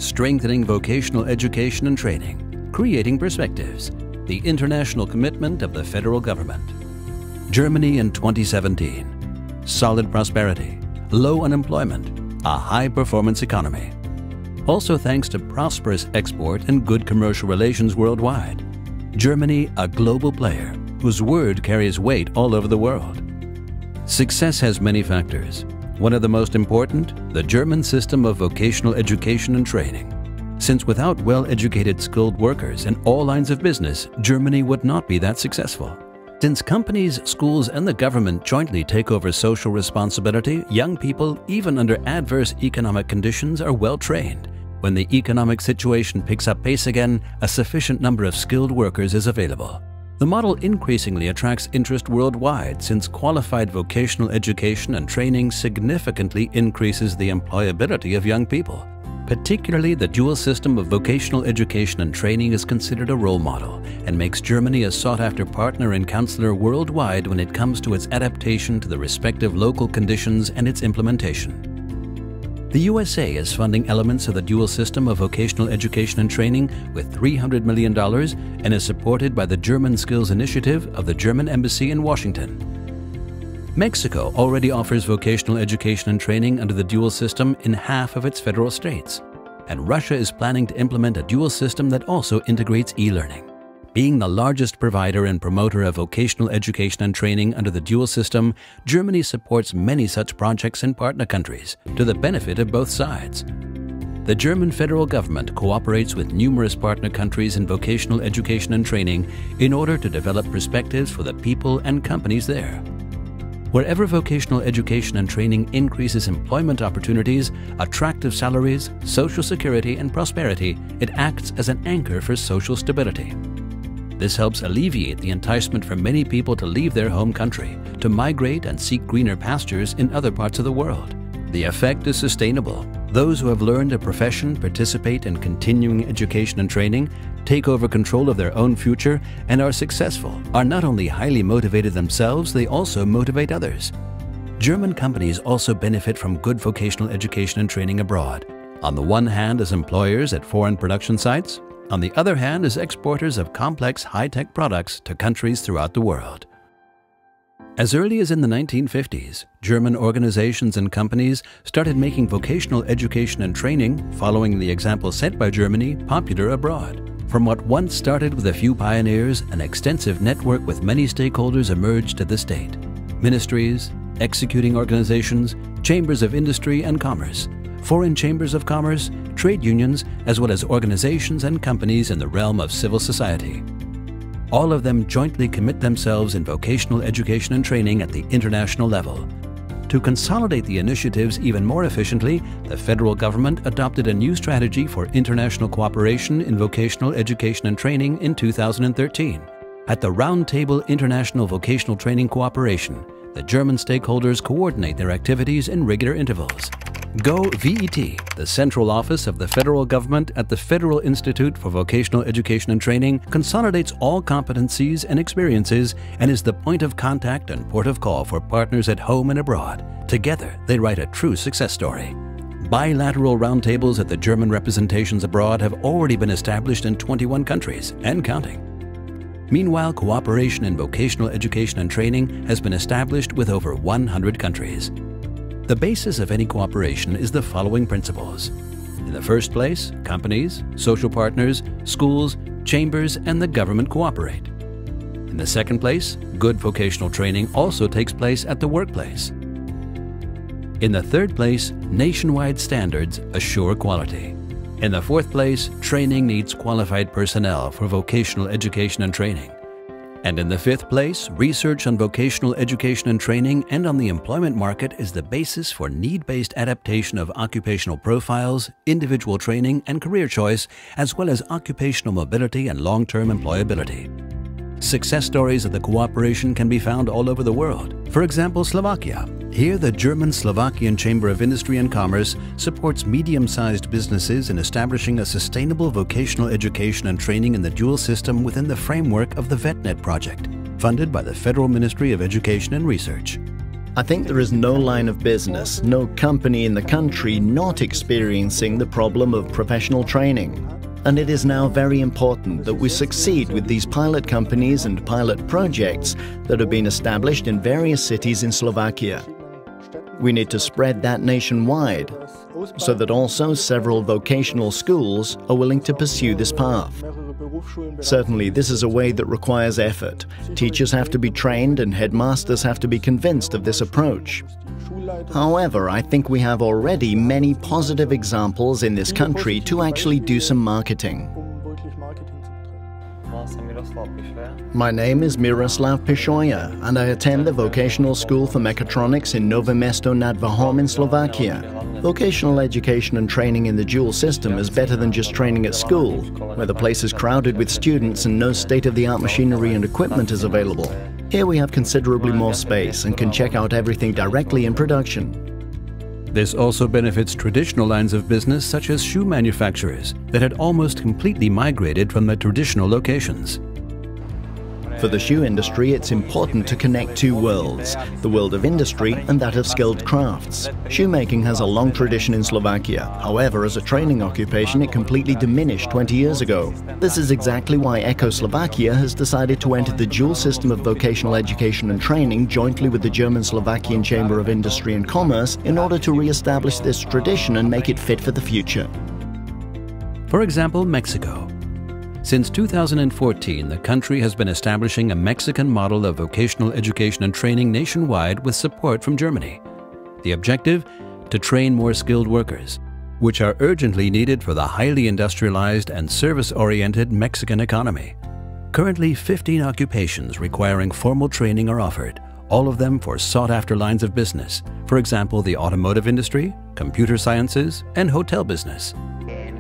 strengthening vocational education and training, creating perspectives, the international commitment of the federal government. Germany in 2017. Solid prosperity, low unemployment, a high-performance economy. Also thanks to prosperous export and good commercial relations worldwide. Germany, a global player whose word carries weight all over the world. Success has many factors. One of the most important, the German system of vocational education and training. Since without well-educated skilled workers in all lines of business, Germany would not be that successful. Since companies, schools, and the government jointly take over social responsibility, young people, even under adverse economic conditions, are well trained. When the economic situation picks up pace again, a sufficient number of skilled workers is available. The model increasingly attracts interest worldwide since qualified vocational education and training significantly increases the employability of young people. Particularly, the dual system of vocational education and training is considered a role model and makes Germany a sought-after partner and counselor worldwide when it comes to its adaptation to the respective local conditions and its implementation. The USA is funding elements of the dual system of vocational education and training with $300 million and is supported by the German Skills Initiative of the German Embassy in Washington. Mexico already offers vocational education and training under the dual system in half of its federal states, and Russia is planning to implement a dual system that also integrates e-learning. Being the largest provider and promoter of vocational education and training under the dual system, Germany supports many such projects in partner countries to the benefit of both sides. The German federal government cooperates with numerous partner countries in vocational education and training in order to develop perspectives for the people and companies there. Wherever vocational education and training increases employment opportunities, attractive salaries, social security, and prosperity, it acts as an anchor for social stability. This helps alleviate the enticement for many people to leave their home country, to migrate and seek greener pastures in other parts of the world. The effect is sustainable. Those who have learned a profession participate in continuing education and training, take over control of their own future, and are successful, are not only highly motivated themselves, they also motivate others. German companies also benefit from good vocational education and training abroad. On the one hand, as employers at foreign production sites, on the other hand, as exporters of complex high-tech products to countries throughout the world. As early as in the 1950s, German organizations and companies started making vocational education and training, following the example set by Germany, popular abroad. From what once started with a few pioneers, an extensive network with many stakeholders emerged at the state. Ministries, executing organizations, chambers of industry and commerce, foreign chambers of commerce, trade unions, as well as organizations and companies in the realm of civil society. All of them jointly commit themselves in vocational education and training at the international level. To consolidate the initiatives even more efficiently, the federal government adopted a new strategy for international cooperation in vocational education and training in 2013. At the Roundtable International Vocational Training Cooperation, the German stakeholders coordinate their activities in regular intervals. GO-VET, the central office of the federal government at the Federal Institute for Vocational Education and Training, consolidates all competencies and experiences and is the point of contact and port of call for partners at home and abroad. Together, they write a true success story. Bilateral roundtables at the German representations abroad have already been established in 21 countries and counting. Meanwhile, cooperation in vocational education and training has been established with over 100 countries. The basis of any cooperation is the following principles. In the first place, companies, social partners, schools, chambers, and the government cooperate. In the second place, good vocational training also takes place at the workplace. In the third place, nationwide standards assure quality. In the fourth place, training needs qualified personnel for vocational education and training. And in the fifth place, research on vocational education and training and on the employment market is the basis for need-based adaptation of occupational profiles, individual training and career choice, as well as occupational mobility and long-term employability. Success stories of the cooperation can be found all over the world. For example, Slovakia. Here, the German-Slovakian Chamber of Industry and Commerce supports medium-sized businesses in establishing a sustainable vocational education and training in the dual system within the framework of the VetNet project, funded by the Federal Ministry of Education and Research. I think there is no line of business, no company in the country not experiencing the problem of professional training. And it is now very important that we succeed with these pilot companies and pilot projects that have been established in various cities in Slovakia. We need to spread that nationwide, so that also several vocational schools are willing to pursue this path. Certainly, this is a way that requires effort. Teachers have to be trained and headmasters have to be convinced of this approach. However, I think we have already many positive examples in this country to actually do some marketing. My name is Miroslav Pishoya, and I attend the Vocational School for Mechatronics in Nové Mesto nad Váhom in Slovakia. Vocational education and training in the dual system is better than just training at school, where the place is crowded with students and no state-of-the-art machinery and equipment is available. Here we have considerably more space and can check out everything directly in production. This also benefits traditional lines of business such as shoe manufacturers that had almost completely migrated from their traditional locations. For the shoe industry, it's important to connect two worlds, the world of industry and that of skilled crafts. Shoemaking has a long tradition in Slovakia. However, as a training occupation, it completely diminished 20 years ago. This is exactly why Slovakia has decided to enter the dual system of vocational education and training jointly with the German-Slovakian Chamber of Industry and Commerce in order to re-establish this tradition and make it fit for the future. For example, Mexico. Since 2014, the country has been establishing a Mexican model of vocational education and training nationwide with support from Germany. The objective? To train more skilled workers, which are urgently needed for the highly industrialized and service-oriented Mexican economy. Currently, 15 occupations requiring formal training are offered, all of them for sought-after lines of business, for example, the automotive industry, computer sciences, and hotel business.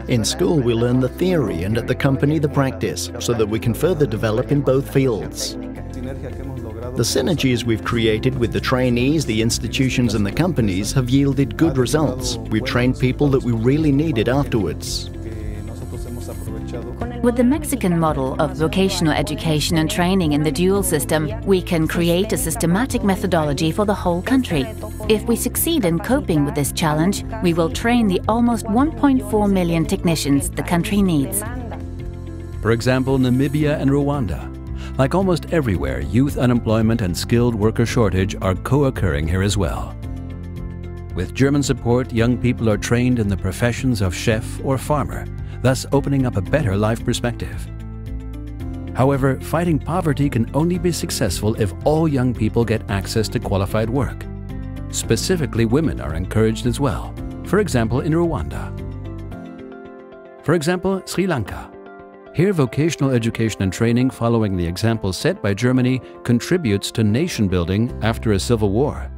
In school, we learn the theory and at the company the practice, so that we can further develop in both fields. The synergies we've created with the trainees, the institutions and the companies have yielded good results. We've trained people that we really needed afterwards. With the Mexican model of vocational education and training in the dual system, we can create a systematic methodology for the whole country. If we succeed in coping with this challenge, we will train the almost 1.4 million technicians the country needs. For example, Namibia and Rwanda. Like almost everywhere, youth unemployment and skilled worker shortage are co-occurring here as well. With German support, young people are trained in the professions of chef or farmer, thus opening up a better life perspective. However, fighting poverty can only be successful if all young people get access to qualified work. Specifically, women are encouraged as well, for example in Rwanda. For example, Sri Lanka. Here, vocational education and training following the example set by Germany contributes to nation building after a civil war.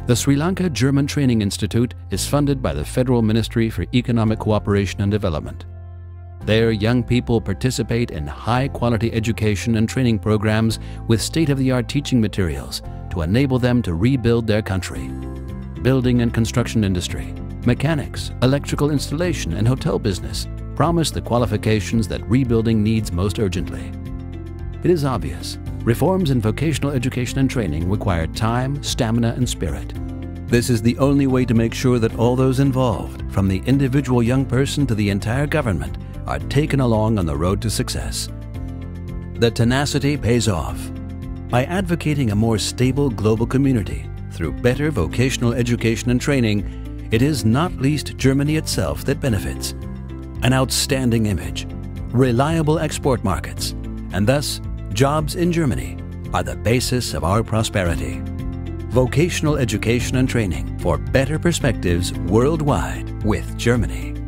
The Sri Lanka German Training Institute is funded by the Federal Ministry for Economic Cooperation and Development. There, young people participate in high-quality education and training programs with state-of-the-art teaching materials to enable them to rebuild their country. Building and construction industry, mechanics, electrical installation, and hotel business promise the qualifications that rebuilding needs most urgently. It is obvious, reforms in vocational education and training require time, stamina, and spirit. This is the only way to make sure that all those involved, from the individual young person to the entire government, are taken along on the road to success. The tenacity pays off. By advocating a more stable global community through better vocational education and training, it is not least Germany itself that benefits. An outstanding image, reliable export markets, and thus jobs in Germany are the basis of our prosperity. Vocational education and training for better perspectives worldwide with Germany.